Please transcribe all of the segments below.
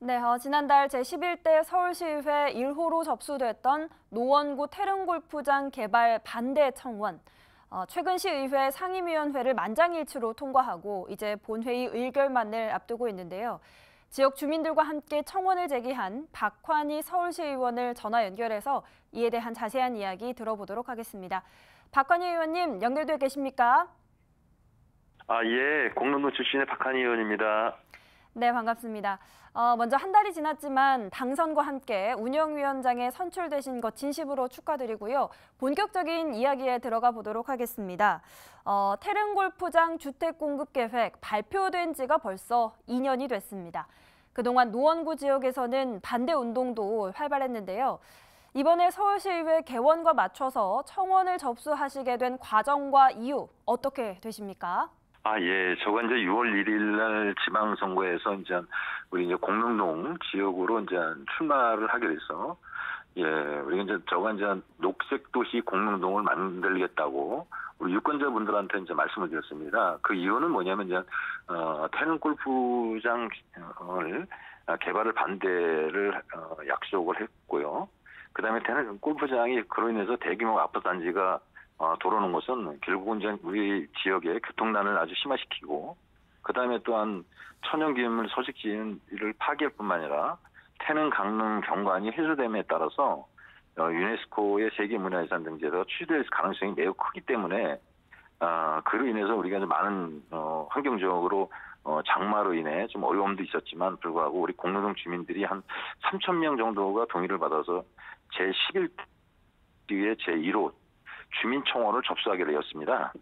네, 지난달 제11대 서울시의회 1호로 접수됐던 노원구 태릉골프장 개발 반대 청원. 최근 시의회 상임위원회를 만장일치로 통과하고 이제 본회의 의결만을 앞두고 있는데요. 지역 주민들과 함께 청원을 제기한 박환희 서울시의원을 전화 연결해서 이에 대한 자세한 이야기 들어보도록 하겠습니다. 박환희 의원님, 연결돼 계십니까? 예, 공릉동 출신의 박한희 의원입니다. 네, 반갑습니다. 먼저 한 달이 지났지만 당선과 함께 운영위원장에 선출되신 것 진심으로 축하드리고요. 본격적인 이야기에 들어가 보도록 하겠습니다. 태릉골프장 주택 공급 계획 발표된 지가 벌써 2년이 됐습니다. 그동안 노원구 지역에서는 반대 운동도 활발했는데요. 이번에 서울시의회 개원과 맞춰서 청원을 접수하시게 된 과정과 이유 어떻게 되십니까? 예, 저가 이제 6월 1일 날 지방선거에서 우리 공릉동 지역으로 출마를 하게 돼서, 우리가 저가 녹색 도시 공릉동을 만들겠다고 우리 유권자분들한테 말씀을 드렸습니다. 그 이유는 뭐냐면 태릉 골프장을 개발을 반대를 약속을 했고요. 그다음에 태릉 골프장이 그로 인해서 대규모 아파트 단지가 들어오는 것은 결국은 우리 지역의 교통난을 아주 심화시키고, 그다음에 또한 천연기념물 서식지를 파괴할 뿐만 아니라 태릉 강릉 경관이 해소됨에 따라서 유네스코의 세계문화유산 등재가 취소될 가능성이 매우 크기 때문에 그로 인해서 우리가 많은 환경적으로 장마로 인해 좀 어려움도 있었지만 불구하고 우리 공릉동 주민들이 한 3,000명 정도가 동의를 받아서 제11회 제1호 주민청원을 접수하게 되었습니다.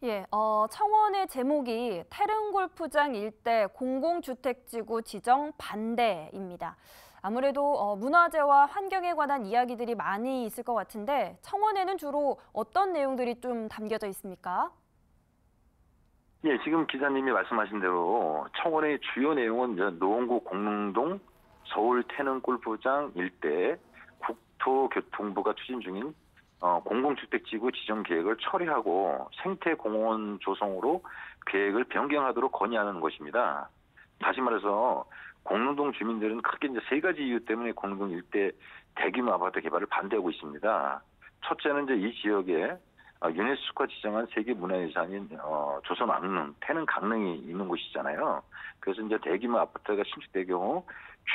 예, 청원의 제목이 태릉골프장 일대 공공주택지구 지정 반대입니다. 아무래도 문화재와 환경에 관한 이야기들이 많이 있을 것 같은데 청원에는 주로 어떤 내용들이 좀 담겨져 있습니까? 예, 지금 기자님이 말씀하신 대로 청원의 주요 내용은 노원구 공릉동 서울 태릉골프장 일대 국토교통부가 추진 중인 공공주택지구 지정 계획을 처리하고 생태공원 조성으로 계획을 변경하도록 건의하는 것입니다. 다시 말해서 공릉동 주민들은 크게 세 가지 이유 때문에 공릉동 일대 대규모 아파트 개발을 반대하고 있습니다. 첫째는 이 지역에 유네스코가 지정한 세계문화유산인 조선 왕릉, 태릉 강릉이 있는 곳이잖아요. 그래서 대규모 아파트가 신축될 경우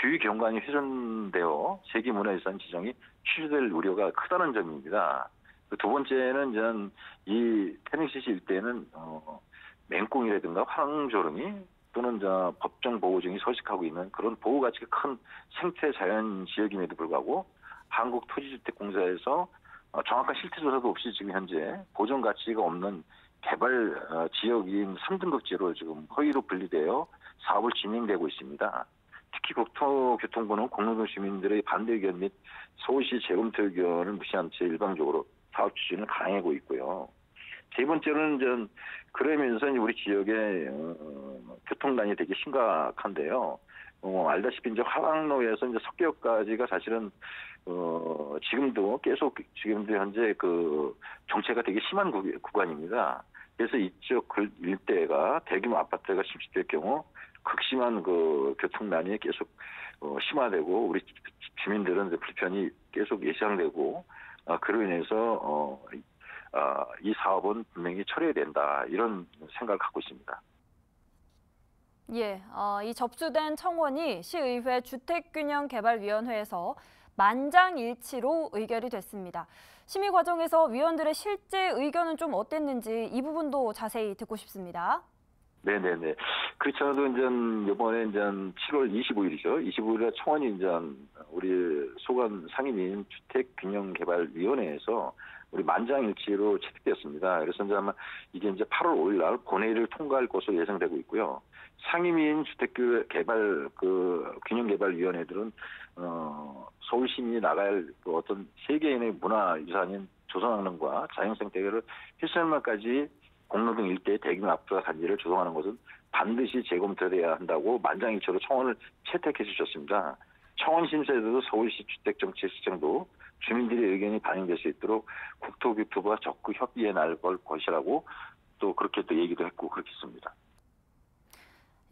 주위 경관이 훼손되어 세계문화유산 지정이 취소될 우려가 크다는 점입니다. 두 번째는 이 태릉시시 일대는 맹꽁이라든가 황조름이 또는 법정 보호종이 서식하고 있는 그런 보호 가치가 큰 생태 자연 지역임에도 불구하고 한국토지주택공사에서 정확한 실태 조사도 없이 지금 현재 보존 가치가 없는 개발 지역인 3등급지로 지금 허위로 분리되어 사업을 진행되고 있습니다. 특히 국토교통부는 공릉동 주민들의 반대 의견 및 서울시 재검토 의견을 무시한 채 일방적으로 사업 추진을 강행하고 있고요. 세 번째로는 그러면서 우리 지역의 교통난이 되게 심각한데요. 알다시피 화강로에서 석계역까지가 사실은 지금도 현재 그 정체가 되게 심한 구간입니다. 그래서 이쪽 일대가 대규모 아파트가 신축될 경우 극심한 그 교통난이 계속 심화되고 우리 주민들은 불편이 계속 예상되고 그로 인해서 이 사업은 분명히 처리해야 된다 이런 생각을 갖고 있습니다. 예, 이 접수된 청원이 시의회 주택균형개발위원회에서 만장일치로 의결이 됐습니다. 심의 과정에서 위원들의 실제 의견은 좀 어땠는지 이 부분도 자세히 듣고 싶습니다. 네네네. 그렇잖아도 이번에 7월 25일이죠. 25일에 청원이 우리 소관 상임위인 주택균형개발위원회에서 우리 만장일치로 채택되었습니다. 그래서 아마 이게 8월 5일 날 본회의를 통과할 것으로 예상되고 있고요. 상임위인 균형개발위원회들은 서울 시민이 나가야 할 어떤 세계인의 문화유산인 조선왕릉과 자연생태계를 훼손할 만까지 공릉동 일대의 대규모 아파트 단지를 조성하는 것은 반드시 재검토돼야 한다고 만장일치로 청원을 채택해 주셨습니다. 청원 심사에서도 서울시 주택정책시장도 주민들의 의견이 반영될 수 있도록 국토교통부가 적극 협의해 나갈 것이라고 또 그렇게 또 얘기도 했고 그렇겠습니다.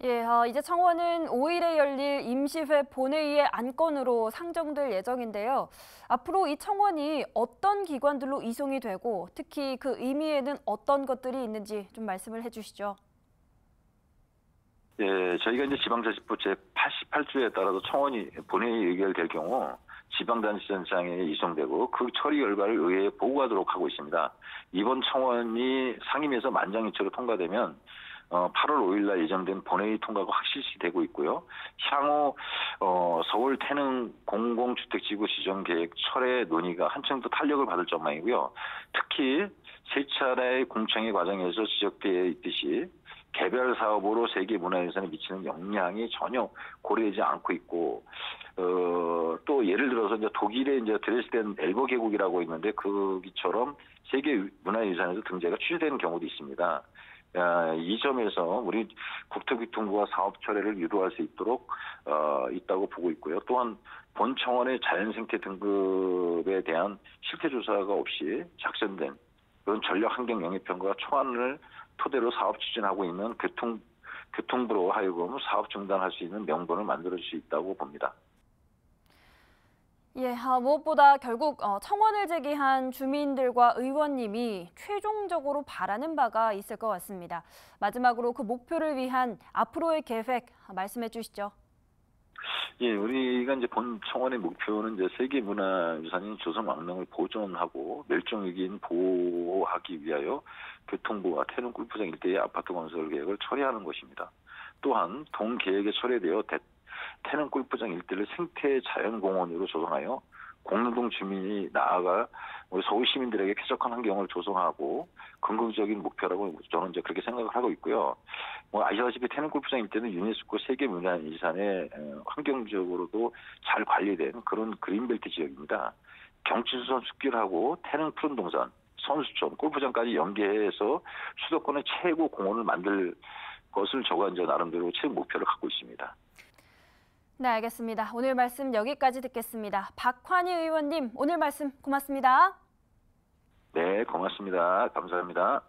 예, 이제 청원은 5일에 열릴 임시회 본회의의 안건으로 상정될 예정인데요. 앞으로 이 청원이 어떤 기관들로 이송이 되고 특히 그 의미에는 어떤 것들이 있는지 좀 말씀을 해주시죠. 예, 저희가 이제 지방자치법 제88조에 따라서 청원이 본회의 의결될 경우 지방자치단체장에 이송되고 그 처리 결과를 의회에 보고하도록 하고 있습니다. 이번 청원이 상임위에서 만장일치로 통과되면 8월 5일 날 예정된 본회의 통과가 확실시되고 있고요. 향후 서울 태릉 공공주택지구 지정 계획 철회 논의가 한층 더 탄력을 받을 전망이고요. 특히 세 차례의 공청회 과정에서 지적되어 있듯이 개별 사업으로 세계 문화유산에 미치는 영향이 전혀 고려되지 않고 있고, 또 예를 들어서 이제 독일의 이제 드레스덴 엘버 계곡이라고 있는데 거기처럼 세계 문화유산에서 등재가 취소되는 경우도 있습니다. 이 점에서 우리 국토교통부가 사업 철회를 유도할 수 있도록 있다고 보고 있고요. 또한 본 청원의 자연생태 등급에 대한 실태조사가 없이 작성된 그런 전력 환경 영향평가 초안을 토대로 사업 추진하고 있는 교통부로 하여금 사업 중단할 수 있는 명분을 만들어줄 수 있다고 봅니다. 예, 무엇보다 결국 청원을 제기한 주민들과 의원님이 최종적으로 바라는 바가 있을 것 같습니다. 마지막으로 그 목표를 위한 앞으로의 계획 말씀해 주시죠. 예, 우리가 이제 본 청원의 목표는 이제 세계문화유산인 조선왕릉을 보존하고 멸종위기인 보호하기 위하여 교통부와 태릉 골프장 일대의 아파트 건설 계획을 처리하는 것입니다. 또한 동계획에 철회되어 태릉 골프장 일대를 생태 자연공원으로 조성하여 공릉동 주민이 나아가 우리 서울 시민들에게 쾌적한 환경을 조성하고 긍정적인 목표라고 저는 이제 그렇게 생각을 하고 있고요. 아시다시피 태릉 골프장 일대는 유네스코 세계문화유산의 환경적으로도 잘 관리된 그런 그린벨트 지역입니다. 경치수선 숲길하고 태릉 푸른 동산, 선수촌, 골프장까지 연계해서 수도권의 최고 공원을 만들 것을 저가 이제 나름대로 최고 목표를 갖고 있습니다. 네, 알겠습니다. 오늘 말씀 여기까지 듣겠습니다. 박환희 의원님, 오늘 말씀 고맙습니다. 네, 고맙습니다. 감사합니다.